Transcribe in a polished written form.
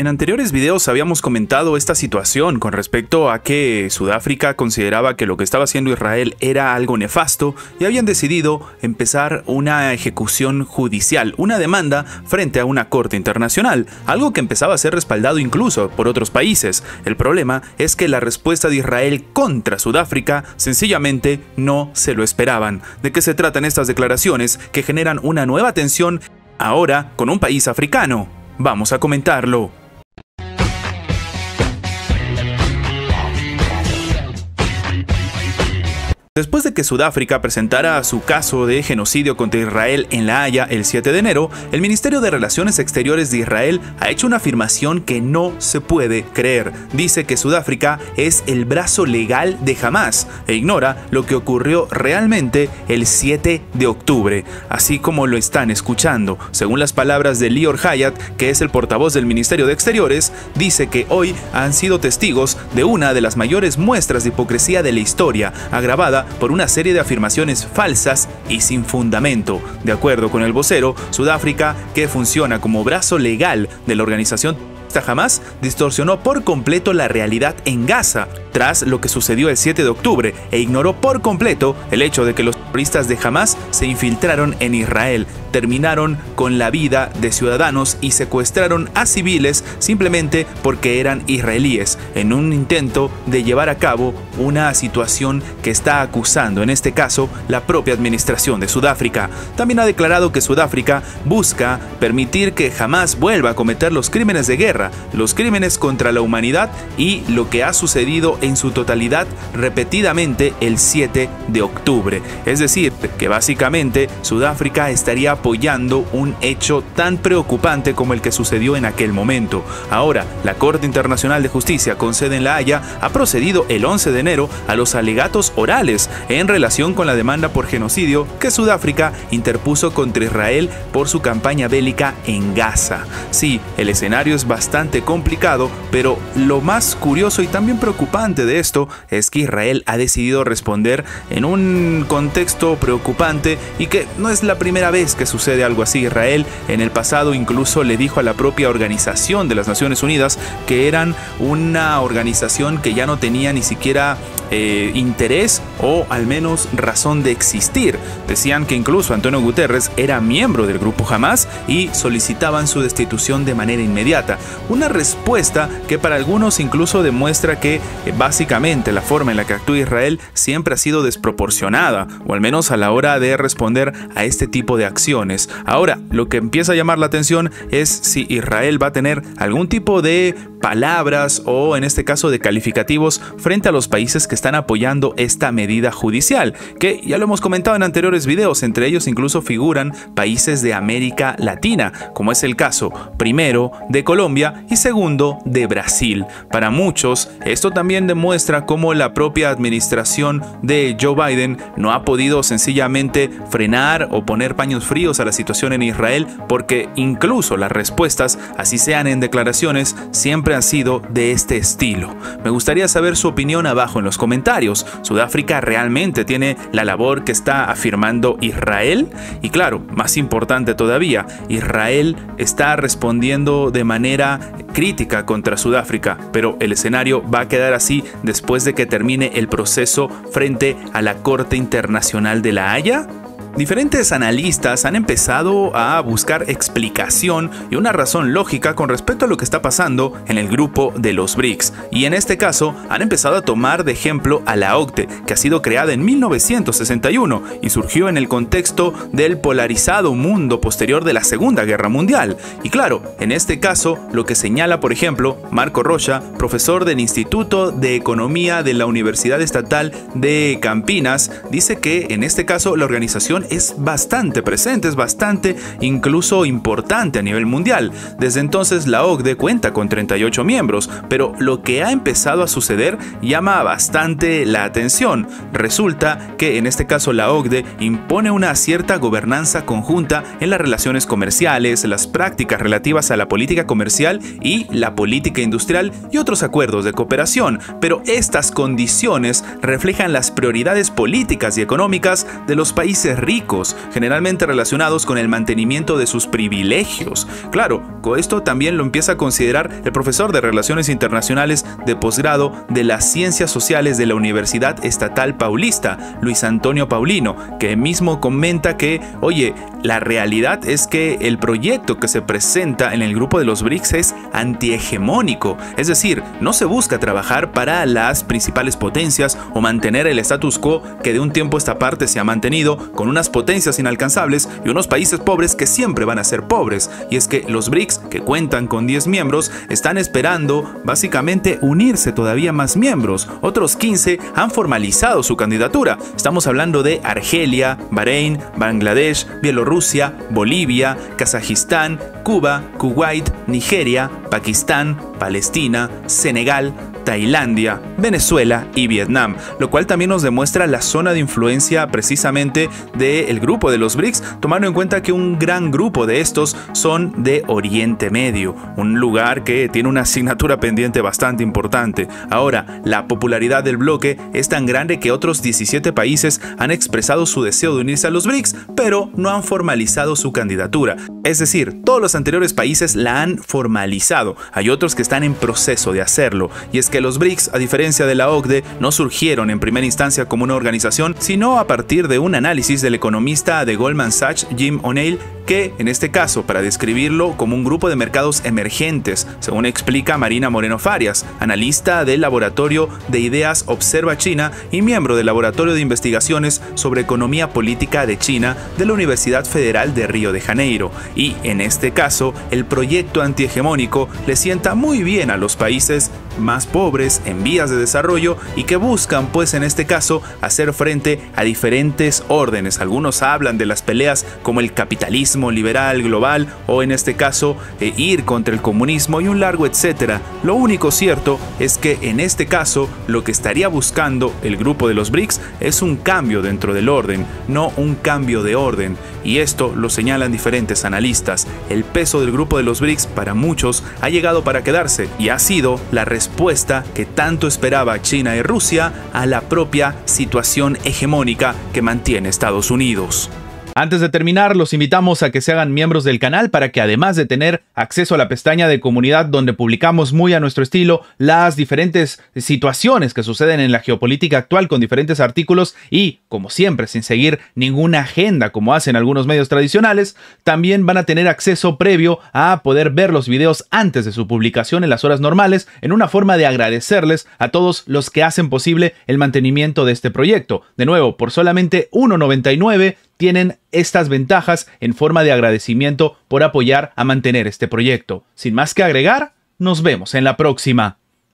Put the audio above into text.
En anteriores videos habíamos comentado esta situación con respecto a que Sudáfrica consideraba que lo que estaba haciendo Israel era algo nefasto y habían decidido empezar una ejecución judicial, una demanda frente a una corte internacional, algo que empezaba a ser respaldado incluso por otros países. El problema es que la respuesta de Israel contra Sudáfrica sencillamente no se lo esperaban. ¿De qué se tratan estas declaraciones que generan una nueva tensión ahora con un país africano? Vamos a comentarlo. Después de que Sudáfrica presentara su caso de genocidio contra Israel en La Haya el 7 de enero, el Ministerio de Relaciones Exteriores de Israel ha hecho una afirmación que no se puede creer. Dice que Sudáfrica es el brazo legal de Hamás e ignora lo que ocurrió realmente el 7 de octubre, así como lo están escuchando. Según las palabras de Lior Hayat, que es el portavoz del Ministerio de Exteriores, dice que hoy han sido testigos de una de las mayores muestras de hipocresía de la historia, agravada por una serie de afirmaciones falsas y sin fundamento. De acuerdo con el vocero, Sudáfrica, que funciona como brazo legal de la organización Hamás, distorsionó por completo la realidad en Gaza tras lo que sucedió el 7 de octubre e ignoró por completo el hecho de que los terroristas de Hamás se infiltraron en Israel, terminaron con la vida de ciudadanos y secuestraron a civiles simplemente porque eran israelíes, en un intento de llevar a cabo una situación que está acusando, en este caso, la propia administración de Sudáfrica. También ha declarado que Sudáfrica busca permitir que Hamás vuelva a cometer los crímenes de guerra, los crímenes contra la humanidad y lo que ha sucedido en su totalidad repetidamente el 7 de octubre. Es decir, que básicamente Sudáfrica estaría apoyando un hecho tan preocupante como el que sucedió en aquel momento. Ahora, la Corte Internacional de Justicia con sede en La Haya ha procedido el 11 de enero a los alegatos orales en relación con la demanda por genocidio que Sudáfrica interpuso contra Israel por su campaña bélica en Gaza. Sí, el escenario es bastante complicado, pero lo más curioso y también preocupante de esto es que Israel ha decidido responder en un contexto preocupante y que no es la primera vez que sucede algo así. Israel en el pasado incluso le dijo a la propia Organización de las Naciones Unidas que eran una organización que ya no tenía ni siquiera interés o al menos razón de existir. Decían que incluso Antonio Guterres era miembro del grupo Hamás y solicitaban su destitución de manera inmediata. Una respuesta que para algunos incluso demuestra que básicamente la forma en la que actúa Israel siempre ha sido desproporcionada, o al menos a la hora de responder a este tipo de acciones. Ahora, lo que empieza a llamar la atención es si Israel va a tener algún tipo de palabras o en este caso de calificativos frente a los países que están apoyando esta medida judicial, que ya lo hemos comentado en anteriores videos. Entre ellos incluso figuran países de América Latina, como es el caso primero de Colombia y segundo de Brasil. Para muchos esto también demuestra cómo la propia administración de Joe Biden no ha podido sencillamente frenar o poner paños fríos a la situación en Israel, porque incluso las respuestas, así sean en declaraciones, siempre han sido de este estilo. Me gustaría saber su opinión abajo en los comentarios. ¿Sudáfrica realmente tiene la labor que está afirmando Israel? Y claro, más importante todavía, Israel está respondiendo de manera crítica contra Sudáfrica, pero el escenario va a quedar así después de que termine el proceso frente a la Corte Internacional de La Haya. Diferentes analistas han empezado a buscar explicación y una razón lógica con respecto a lo que está pasando en el grupo de los BRICS, y en este caso han empezado a tomar de ejemplo a la OCDE, que ha sido creada en 1961 y surgió en el contexto del polarizado mundo posterior de la Segunda Guerra Mundial. Y claro, en este caso lo que señala, por ejemplo, Marco Rocha, profesor del Instituto de Economía de la Universidad Estatal de Campinas, dice que en este caso la organización es bastante presente, es bastante incluso importante a nivel mundial. Desde entonces la OCDE cuenta con 38 miembros, pero lo que ha empezado a suceder llama bastante la atención. Resulta que en este caso la OCDE impone una cierta gobernanza conjunta en las relaciones comerciales, las prácticas relativas a la política comercial y la política industrial y otros acuerdos de cooperación, pero estas condiciones reflejan las prioridades políticas y económicas de los países ricos ricos, generalmente relacionados con el mantenimiento de sus privilegios. Claro, esto también lo empieza a considerar el profesor de Relaciones Internacionales de posgrado de las Ciencias Sociales de la Universidad Estatal Paulista, Luis Antonio Paulino, que mismo comenta que, oye, la realidad es que el proyecto que se presenta en el grupo de los BRICS es antihegemónico, es decir, no se busca trabajar para las principales potencias o mantener el status quo que de un tiempo a esta parte se ha mantenido, con unas potencias inalcanzables y unos países pobres que siempre van a ser pobres. Y es que los BRICS, que cuentan con 10 miembros, están esperando básicamente unirse todavía más miembros. Otros 15 han formalizado su candidatura. Estamos hablando de Argelia, Bahrein, Bangladesh, Bielorrusia, Bolivia, Kazajistán, Cuba, Kuwait, Nigeria, Pakistán, Palestina, Senegal, Tailandia, Venezuela y Vietnam, lo cual también nos demuestra la zona de influencia precisamente del grupo de los BRICS, tomando en cuenta que un gran grupo de estos son de Oriente Medio, un lugar que tiene una asignatura pendiente bastante importante. Ahora, la popularidad del bloque es tan grande que otros 17 países han expresado su deseo de unirse a los BRICS, pero no han formalizado su candidatura. Es decir, todos los anteriores países la han formalizado, hay otros que están en proceso de hacerlo, y es que los BRICS, a diferencia de la OCDE, no surgieron en primera instancia como una organización, sino a partir de un análisis del economista de Goldman Sachs, Jim O'Neill, que, en este caso, para describirlo como un grupo de mercados emergentes, según explica Marina Moreno Farias, analista del Laboratorio de Ideas Observa China y miembro del Laboratorio de Investigaciones sobre Economía Política de China de la Universidad Federal de Río de Janeiro. Y, en este caso, el proyecto antihegemónico le sienta muy bien a los países más pobres, en vías de desarrollo, y que buscan, pues en este caso, hacer frente a diferentes órdenes. Algunos hablan de las peleas como el capitalismo liberal global, o en este caso, ir contra el comunismo y un largo etcétera. Lo único cierto es que en este caso, lo que estaría buscando el grupo de los BRICS es un cambio dentro del orden, no un cambio de orden. Y esto lo señalan diferentes analistas. El peso del grupo de los BRICS para muchos ha llegado para quedarse y ha sido la respuesta que tanto esperaba China y Rusia a la propia situación hegemónica que mantiene Estados Unidos. Antes de terminar, los invitamos a que se hagan miembros del canal para que, además de tener acceso a la pestaña de comunidad donde publicamos muy a nuestro estilo las diferentes situaciones que suceden en la geopolítica actual con diferentes artículos y, como siempre, sin seguir ninguna agenda como hacen algunos medios tradicionales, también van a tener acceso previo a poder ver los videos antes de su publicación en las horas normales, en una forma de agradecerles a todos los que hacen posible el mantenimiento de este proyecto. De nuevo, por solamente $1.99 tienen estas ventajas en forma de agradecimiento por apoyar a mantener este proyecto. Sin más que agregar, nos vemos en la próxima.